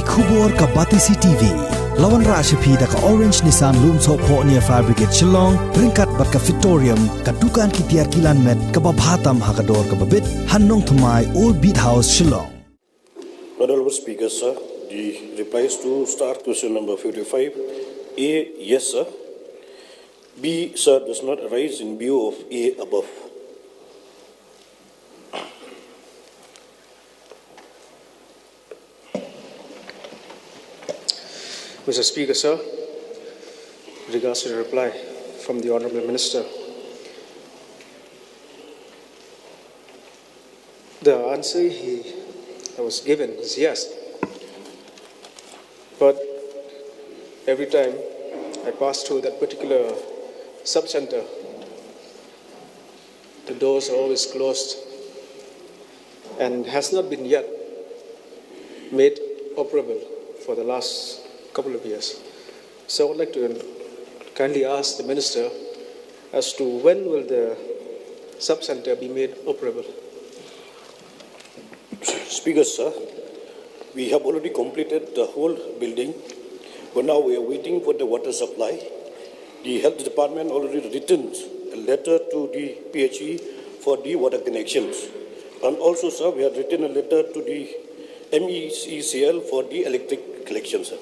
Kubor ka Batisi TV. Lawan Rashapi da ka Orange Nissan Loom So Po near Fire Brigade Shillong. Ringkat bat ka Victorium. Ka Dukan ki Tiar Kilan Met. Ka Babhatam Hakador ka Babit. Hannong Thumai Old Beat House Shillong. Honorable Speaker, sir, the replies to start question number 55. A, yes, sir. B, sir, does not arise in view of A above. Mr. Speaker, sir, with regards to the reply from the Honourable Minister, the answer that was given is yes. But every time I pass through that particular sub-center, the doors are always closed and has not been yet made operable for the last couple of years. So I would like to kindly ask the Minister as to when will the sub-center be made operable. Speaker, sir, we have already completed the whole building, but now we are waiting for the water supply. The Health Department already written a letter to the PHE for the water connections. And also, sir, we have written a letter to the MECCL for the electric collection, sir.